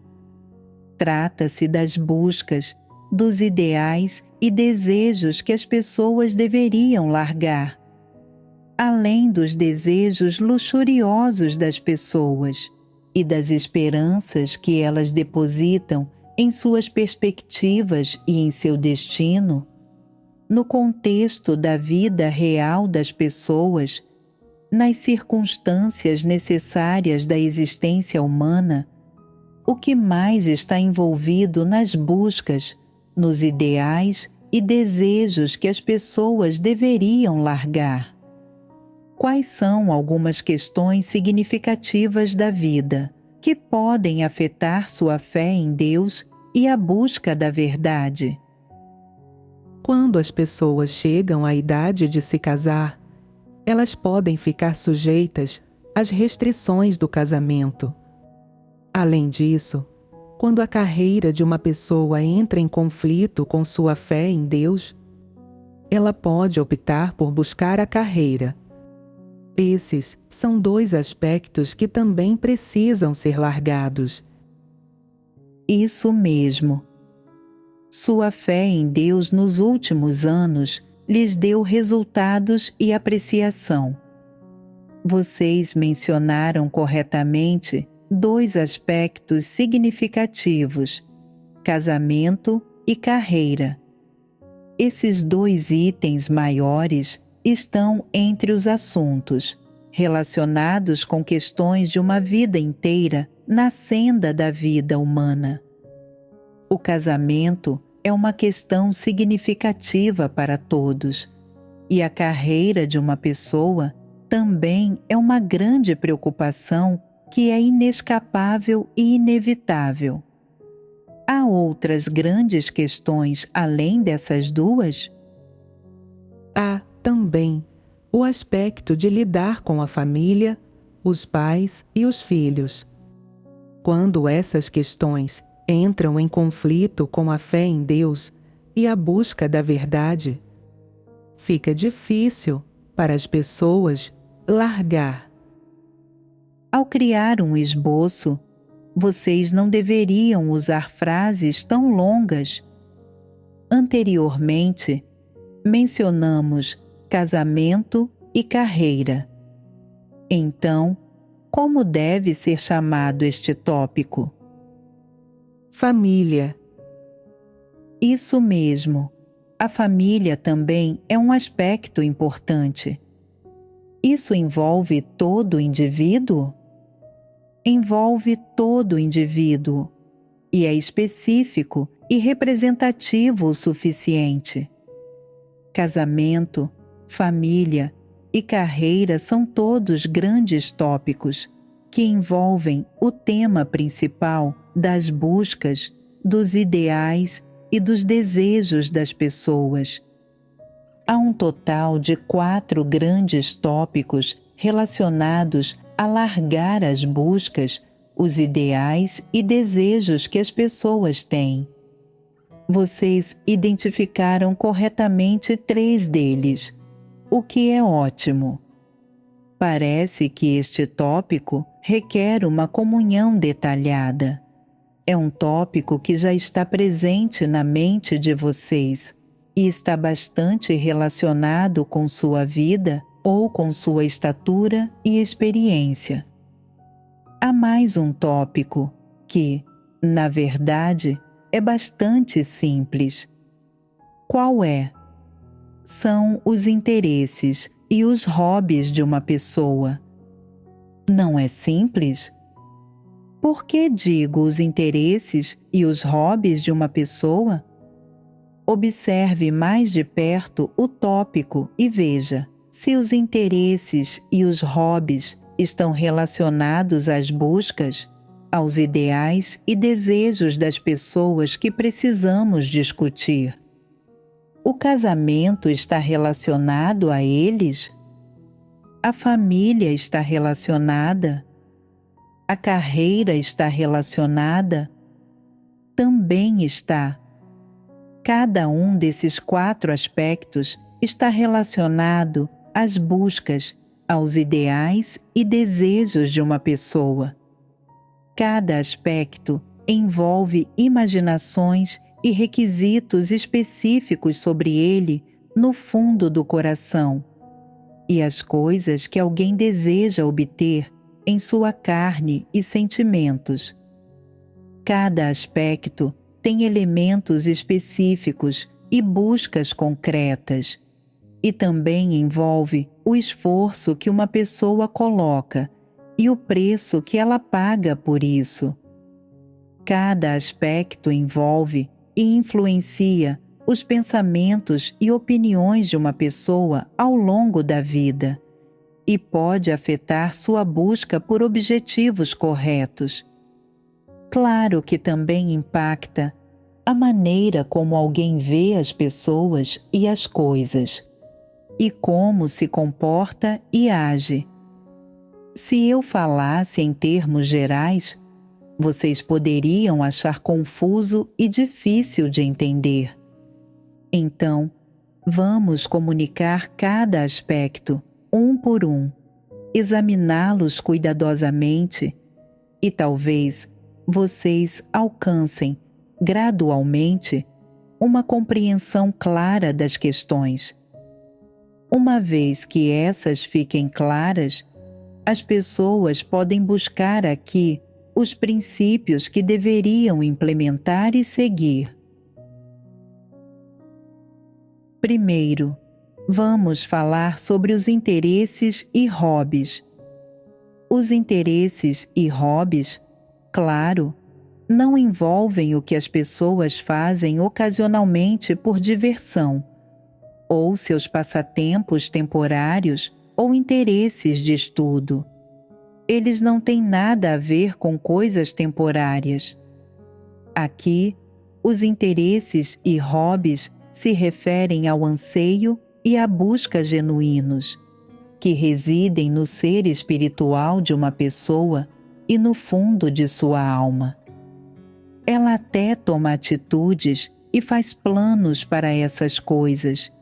Trata-se das buscas, dos ideais e desejos que as pessoas deveriam largar, além dos desejos luxuriosos das pessoas e das esperanças que elas depositam em suas perspectivas e em seu destino. No contexto da vida real das pessoas, nas circunstâncias necessárias da existência humana, o que mais está envolvido nas buscas, nos ideais e desejos que as pessoas deveriam largar? Quais são algumas questões significativas da vida que podem afetar sua fé em Deus e a busca da verdade? Quando as pessoas chegam à idade de se casar, elas podem ficar sujeitas às restrições do casamento. Além disso, quando a carreira de uma pessoa entra em conflito com sua fé em Deus, ela pode optar por buscar a carreira. Esses são dois aspectos que também precisam ser largados. Isso mesmo. Sua fé em Deus nos últimos anos lhes deu resultados e apreciação. Vocês mencionaram corretamente dois aspectos significativos: casamento e carreira. Esses dois itens maiores estão entre os assuntos relacionados com questões de uma vida inteira na senda da vida humana. O casamento é uma questão significativa para todos, e a carreira de uma pessoa também é uma grande preocupação que é inescapável e inevitável. Há outras grandes questões além dessas duas? Há também o aspecto de lidar com a família, os pais e os filhos. Quando essas questões entram em conflito com a fé em Deus e a busca da verdade, fica difícil para as pessoas largar. Ao criar um esboço, vocês não deveriam usar frases tão longas. Anteriormente, mencionamos casamento e carreira. Então, como deve ser chamado este tópico? Família. Isso mesmo. A família também é um aspecto importante. Isso envolve todo o indivíduo? Envolve todo o indivíduo e é específico e representativo o suficiente. Casamento, família e carreira são todos grandes tópicos que envolvem o tema principal das buscas, dos ideais e dos desejos das pessoas. Há um total de 4 grandes tópicos relacionados a largar as buscas, os ideais e desejos que as pessoas têm. Vocês identificaram corretamente 3 deles, o que é ótimo. Parece que este tópico requer uma comunhão detalhada. É um tópico que já está presente na mente de vocês e está bastante relacionado com sua vida ou com sua estatura e experiência. Há mais um tópico que, na verdade, é bastante simples. Qual é? São os interesses e os hobbies de uma pessoa. Não é simples? Por que digo os interesses e os hobbies de uma pessoa? Observe mais de perto o tópico e veja se os interesses e os hobbies estão relacionados às buscas, aos ideais e desejos das pessoas que precisamos discutir. O casamento está relacionado a eles? A família está relacionada? A carreira está relacionada? Também está. Cada um desses 4 aspectos está relacionado às buscas, aos ideais e desejos de uma pessoa. Cada aspecto envolve imaginações e requisitos específicos sobre ele no fundo do coração, e as coisas que alguém deseja obter em sua carne e sentimentos. Cada aspecto tem elementos específicos e buscas concretas, e também envolve o esforço que uma pessoa coloca e o preço que ela paga por isso. Cada aspecto envolve e influencia os pensamentos e opiniões de uma pessoa ao longo da vida e pode afetar sua busca por objetivos corretos. Claro que também impacta a maneira como alguém vê as pessoas e as coisas, e como se comporta e age. Se eu falasse em termos gerais, vocês poderiam achar confuso e difícil de entender. Então, vamos comunicar cada aspecto, um por um, examiná-los cuidadosamente e talvez vocês alcancem, gradualmente, uma compreensão clara das questões. Uma vez que essas fiquem claras, as pessoas podem buscar aqui os princípios que deveriam implementar e seguir. Primeiro, vamos falar sobre os interesses e hobbies. Os interesses e hobbies, claro, não envolvem o que as pessoas fazem ocasionalmente por diversão, ou seus passatempos temporários ou interesses de estudo. Eles não têm nada a ver com coisas temporárias. Aqui, os interesses e hobbies se referem ao anseio e à busca genuínos, que residem no ser espiritual de uma pessoa e no fundo de sua alma. Ela até toma atitudes e faz planos para essas coisas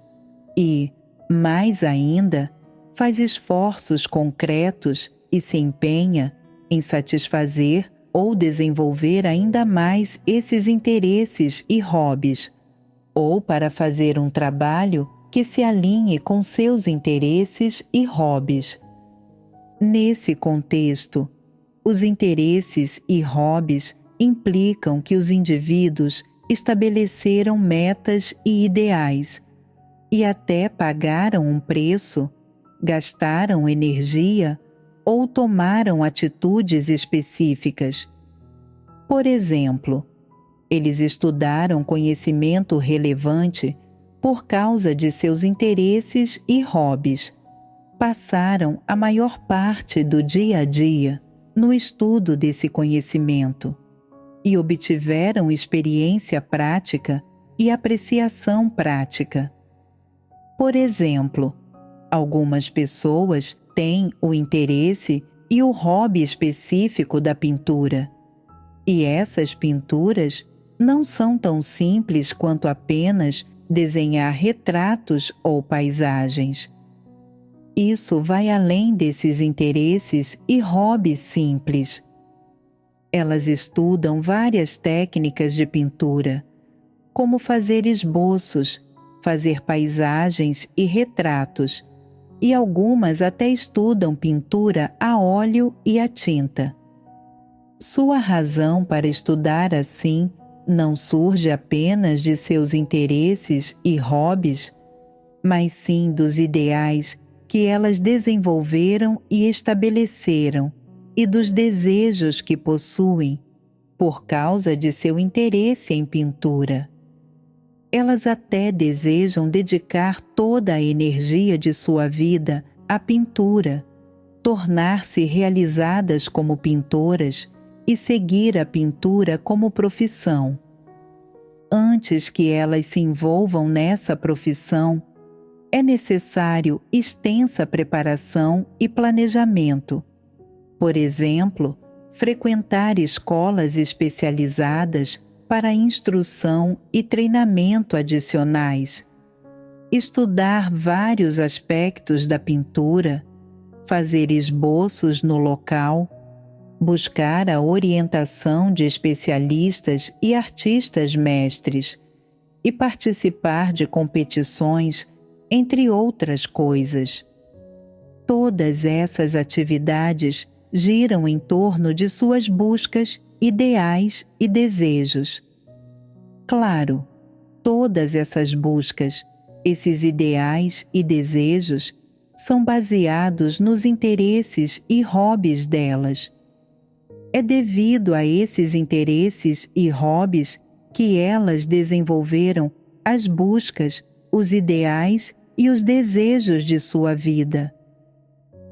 e, mais ainda, faz esforços concretos e se empenha em satisfazer ou desenvolver ainda mais esses interesses e hobbies, ou para fazer um trabalho que se alinhe com seus interesses e hobbies. Nesse contexto, os interesses e hobbies implicam que os indivíduos estabeleceram metas e ideais, e até pagaram um preço, gastaram energia ou tomaram atitudes específicas. Por exemplo, eles estudaram conhecimento relevante por causa de seus interesses e hobbies. Passaram a maior parte do dia a dia no estudo desse conhecimento e obtiveram experiência prática e apreciação prática. Por exemplo, algumas pessoas têm o interesse e o hobby específico da pintura, e essas pinturas não são tão simples quanto apenas desenhar retratos ou paisagens. Isso vai além desses interesses e hobbies simples. Elas estudam várias técnicas de pintura, como fazer esboços, fazer paisagens e retratos, e algumas até estudam pintura a óleo e a tinta. Sua razão para estudar assim não surge apenas de seus interesses e hobbies, mas sim dos ideais que elas desenvolveram e estabeleceram e dos desejos que possuem por causa de seu interesse em pintura. Elas até desejam dedicar toda a energia de sua vida à pintura, tornar-se realizadas como pintoras e seguir a pintura como profissão. Antes que elas se envolvam nessa profissão, é necessário extensa preparação e planejamento. Por exemplo, frequentar escolas especializadas para instrução e treinamento adicionais, estudar vários aspectos da pintura, fazer esboços no local, buscar a orientação de especialistas e artistas mestres e participar de competições, entre outras coisas. Todas essas atividades giram em torno de suas buscas, ideais e desejos. Claro, todas essas buscas, esses ideais e desejos são baseados nos interesses e hobbies delas. É devido a esses interesses e hobbies que elas desenvolveram as buscas, os ideais e os desejos de sua vida.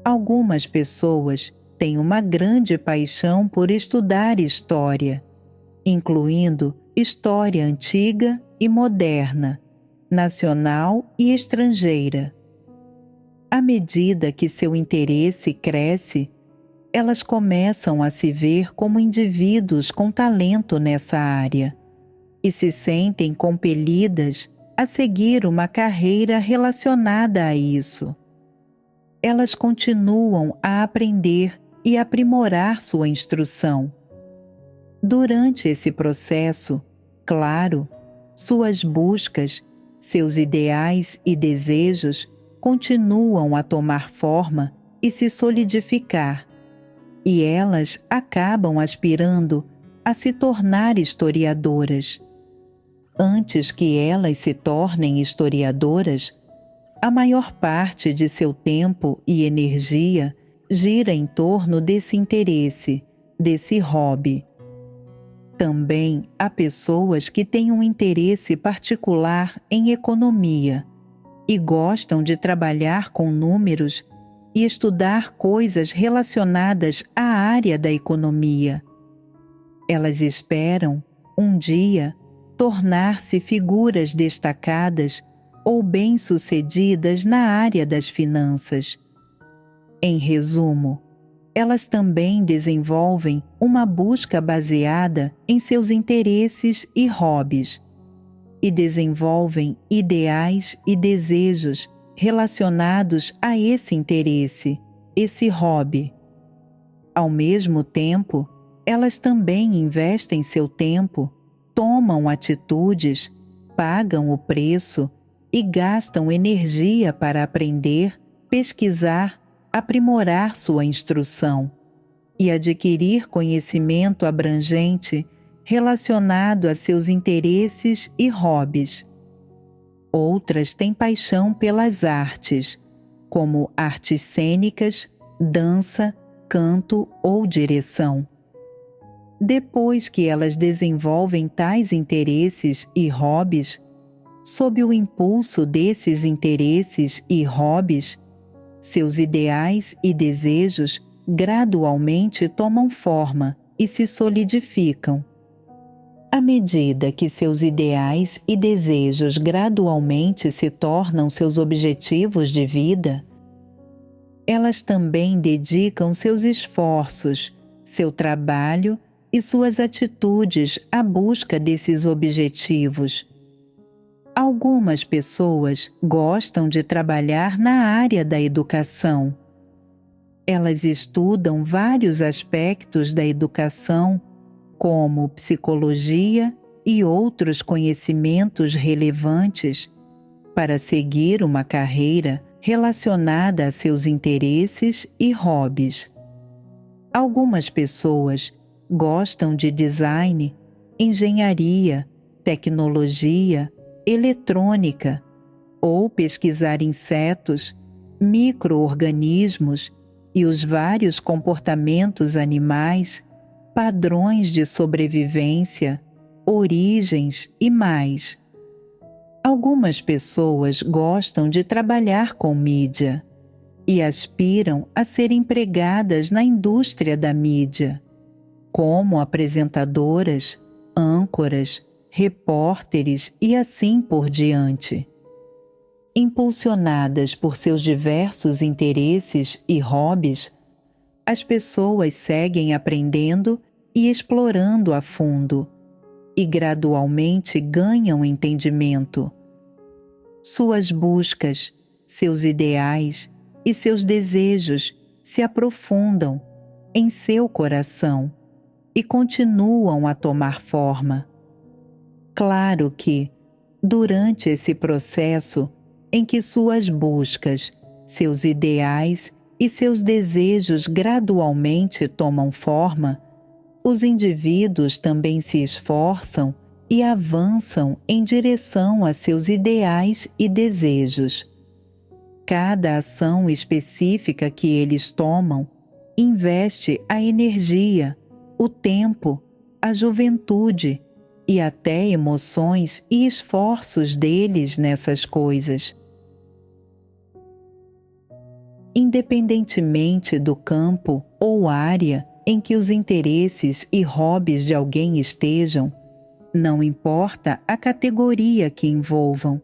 Algumas pessoas têm uma grande paixão por estudar história, incluindo história antiga e moderna, nacional e estrangeira. À medida que seu interesse cresce, elas começam a se ver como indivíduos com talento nessa área e se sentem compelidas a seguir uma carreira relacionada a isso. Elas continuam a aprender e aprimorar sua instrução. Durante esse processo, claro, suas buscas, seus ideais e desejos continuam a tomar forma e se solidificar, e elas acabam aspirando a se tornar historiadoras. Antes que elas se tornem historiadoras, a maior parte de seu tempo e energia gira em torno desse interesse, desse hobby. Também há pessoas que têm um interesse particular em economia e gostam de trabalhar com números e estudar coisas relacionadas à área da economia. Elas esperam, um dia, tornar-se figuras destacadas ou bem-sucedidas na área das finanças. Em resumo, elas também desenvolvem uma busca baseada em seus interesses e hobbies, e desenvolvem ideais e desejos relacionados a esse interesse, esse hobby. Ao mesmo tempo, elas também investem seu tempo, tomam atitudes, pagam o preço e gastam energia para aprender, pesquisar, aprimorar sua instrução e adquirir conhecimento abrangente relacionado a seus interesses e hobbies. Outras têm paixão pelas artes, como artes cênicas, dança, canto ou direção. Depois que elas desenvolvem tais interesses e hobbies, sob o impulso desses interesses e hobbies, seus ideais e desejos gradualmente tomam forma e se solidificam. À medida que seus ideais e desejos gradualmente se tornam seus objetivos de vida, elas também dedicam seus esforços, seu trabalho e suas atitudes à busca desses objetivos. Algumas pessoas gostam de trabalhar na área da educação. Elas estudam vários aspectos da educação, como psicologia e outros conhecimentos relevantes, para seguir uma carreira relacionada a seus interesses e hobbies. Algumas pessoas gostam de design, engenharia, tecnologia, eletrônica, ou pesquisar insetos, micro-organismos e os vários comportamentos animais, padrões de sobrevivência, origens e mais. Algumas pessoas gostam de trabalhar com mídia e aspiram a ser empregadas na indústria da mídia, como apresentadoras, âncoras, repórteres e assim por diante. Impulsionadas por seus diversos interesses e hobbies, as pessoas seguem aprendendo e explorando a fundo, e gradualmente ganham entendimento. Suas buscas, seus ideais e seus desejos se aprofundam em seu coração e continuam a tomar forma. Claro que, durante esse processo em que suas buscas, seus ideais e seus desejos gradualmente tomam forma, os indivíduos também se esforçam e avançam em direção a seus ideais e desejos. Cada ação específica que eles tomam investe a energia, o tempo, a juventude e até emoções e esforços deles nessas coisas. Independentemente do campo ou área em que os interesses e hobbies de alguém estejam, não importa a categoria que envolvam,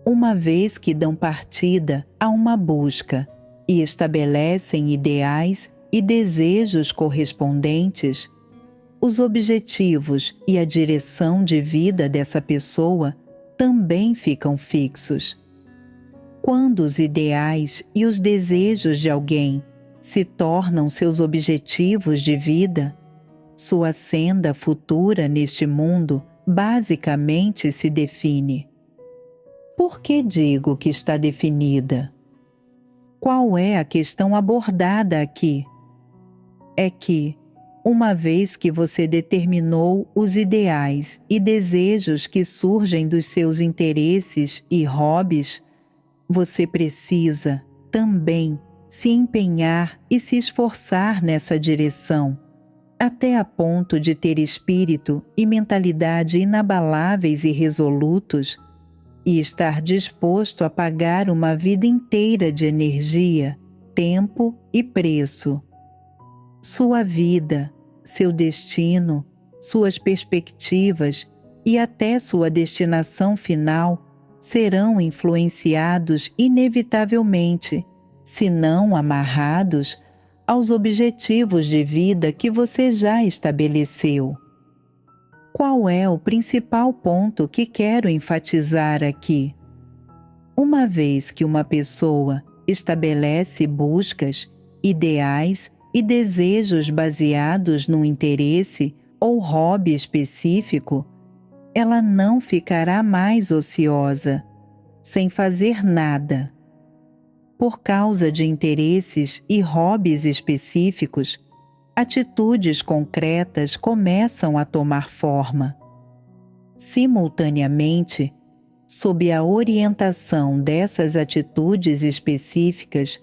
uma vez que dão partida a uma busca e estabelecem ideais e desejos correspondentes, os objetivos e a direção de vida dessa pessoa também ficam fixos. Quando os ideais e os desejos de alguém se tornam seus objetivos de vida, sua senda futura neste mundo basicamente se define. Por que digo que está definida? Qual é a questão abordada aqui? É que, uma vez que você determinou os ideais e desejos que surgem dos seus interesses e hobbies, você precisa também se empenhar e se esforçar nessa direção, até a ponto de ter espírito e mentalidade inabaláveis e resolutos, e estar disposto a pagar uma vida inteira de energia, tempo e preço. Sua vida, seu destino, suas perspectivas e até sua destinação final serão influenciados inevitavelmente, se não amarrados, aos objetivos de vida que você já estabeleceu. Qual é o principal ponto que quero enfatizar aqui? Uma vez que uma pessoa estabelece buscas, ideais e desejos baseados num interesse ou hobby específico, ela não ficará mais ociosa, sem fazer nada. Por causa de interesses e hobbies específicos, atitudes concretas começam a tomar forma. Simultaneamente, sob a orientação dessas atitudes específicas,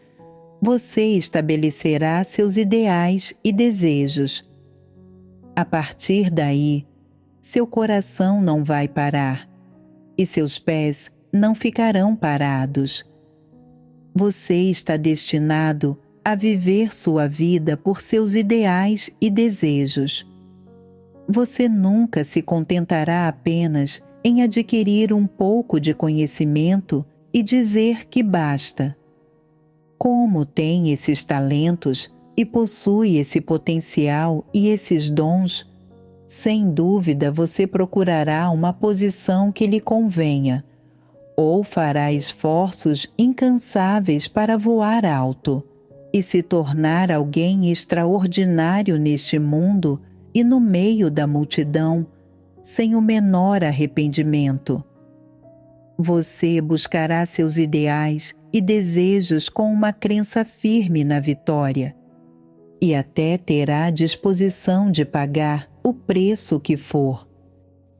você estabelecerá seus ideais e desejos. A partir daí, seu coração não vai parar e seus pés não ficarão parados. Você está destinado a viver sua vida por seus ideais e desejos. Você nunca se contentará apenas em adquirir um pouco de conhecimento e dizer que basta. Como tem esses talentos e possui esse potencial e esses dons, sem dúvida você procurará uma posição que lhe convenha, ou fará esforços incansáveis para voar alto e se tornar alguém extraordinário neste mundo e no meio da multidão, sem o menor arrependimento. Você buscará seus ideais e desejos com uma crença firme na vitória, e até terá disposição de pagar o preço que for,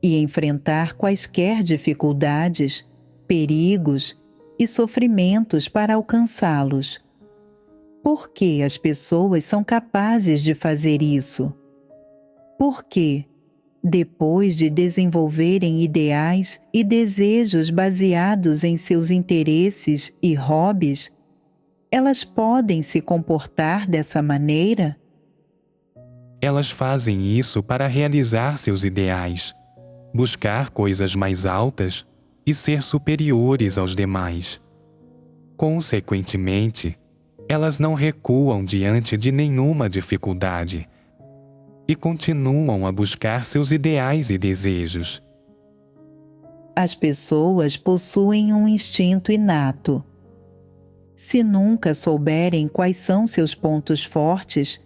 e enfrentar quaisquer dificuldades, perigos e sofrimentos para alcançá-los. Por que as pessoas são capazes de fazer isso? Porque, depois de desenvolverem ideais e desejos baseados em seus interesses e hobbies, elas podem se comportar dessa maneira? Elas fazem isso para realizar seus ideais, buscar coisas mais altas e ser superiores aos demais. Consequentemente, elas não recuam diante de nenhuma dificuldade e continuam a buscar seus ideais e desejos. As pessoas possuem um instinto inato. Se nunca souberem quais são seus pontos fortes,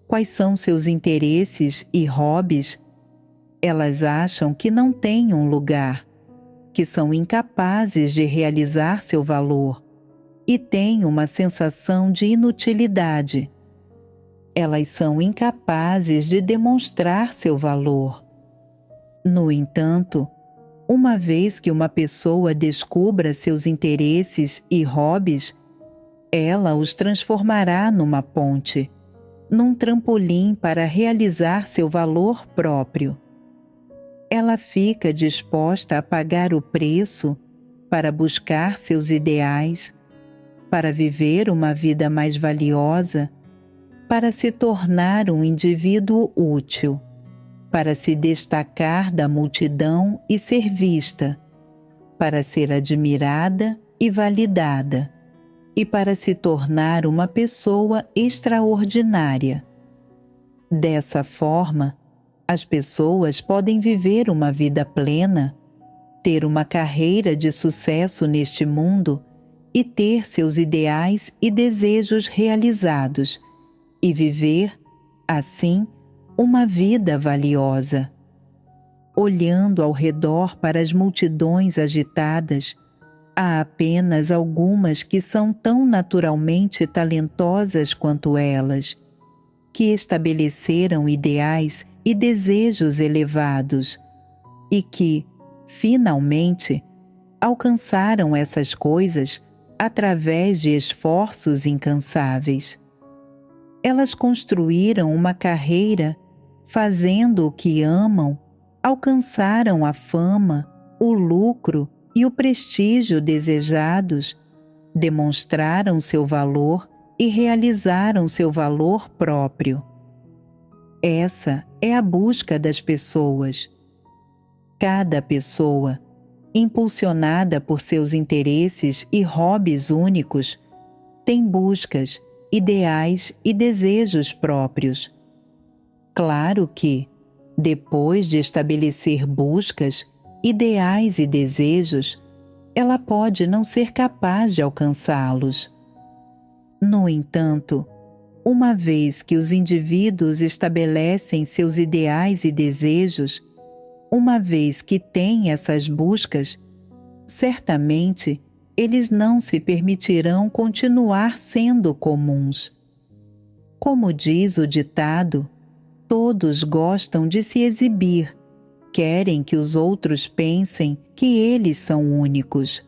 quais são seus interesses e hobbies, elas acham que não têm um lugar, que são incapazes de realizar seu valor e têm uma sensação de inutilidade. Elas são incapazes de demonstrar seu valor. No entanto, uma vez que uma pessoa descubra seus interesses e hobbies, ela os transformará numa ponte, num trampolim para realizar seu valor próprio. Ela fica disposta a pagar o preço para buscar seus ideais, para viver uma vida mais valiosa, para se tornar um indivíduo útil, para se destacar da multidão e ser vista, para ser admirada e validada, e para se tornar uma pessoa extraordinária. Dessa forma, as pessoas podem viver uma vida plena, ter uma carreira de sucesso neste mundo e ter seus ideais e desejos realizados, e viver, assim, uma vida valiosa. Olhando ao redor para as multidões agitadas, há apenas algumas que são tão naturalmente talentosas quanto elas, que estabeleceram ideais e desejos elevados e que, finalmente, alcançaram essas coisas através de esforços incansáveis. Elas construíram uma carreira, fazendo o que amam, alcançaram a fama, o lucro e o prestígio desejados, demonstraram seu valor e realizaram seu valor próprio. Essa é a busca das pessoas. Cada pessoa, impulsionada por seus interesses e hobbies únicos, tem buscas, ideais e desejos próprios. Claro que, depois de estabelecer buscas, ideais e desejos, ela pode não ser capaz de alcançá-los. No entanto, uma vez que os indivíduos estabelecem seus ideais e desejos, uma vez que têm essas buscas, certamente eles não se permitirão continuar sendo comuns. Como diz o ditado, todos gostam de se exibir, querem que os outros pensem que eles são únicos.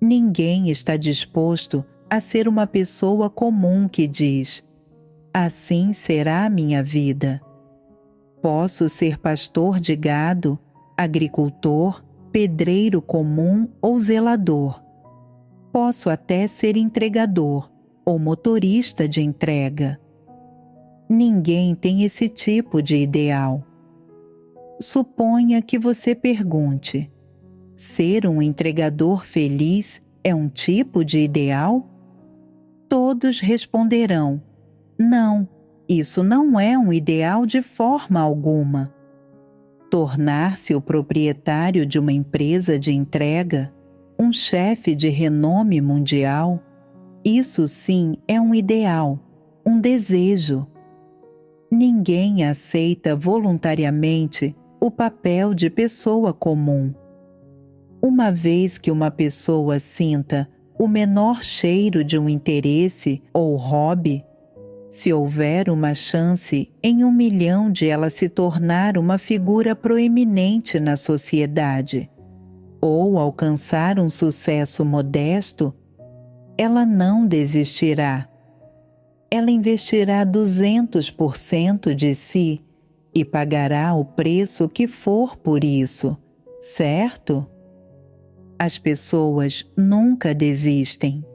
Ninguém está disposto a ser uma pessoa comum que diz: assim será a minha vida. Posso ser pastor de gado, agricultor, pedreiro comum ou zelador. Posso até ser entregador ou motorista de entrega. Ninguém tem esse tipo de ideal. Suponha que você pergunte: ser um entregador feliz é um tipo de ideal? Todos responderão: não, isso não é um ideal de forma alguma. Tornar-se o proprietário de uma empresa de entrega, um chefe de renome mundial, isso sim é um ideal, um desejo. Ninguém aceita voluntariamente o papel de pessoa comum. Uma vez que uma pessoa sinta o menor cheiro de um interesse ou hobby, se houver uma chance em 1 milhão de ela se tornar uma figura proeminente na sociedade, ou alcançar um sucesso modesto, ela não desistirá. Ela investirá 200% de si e pagará o preço que for por isso, certo? As pessoas nunca desistem.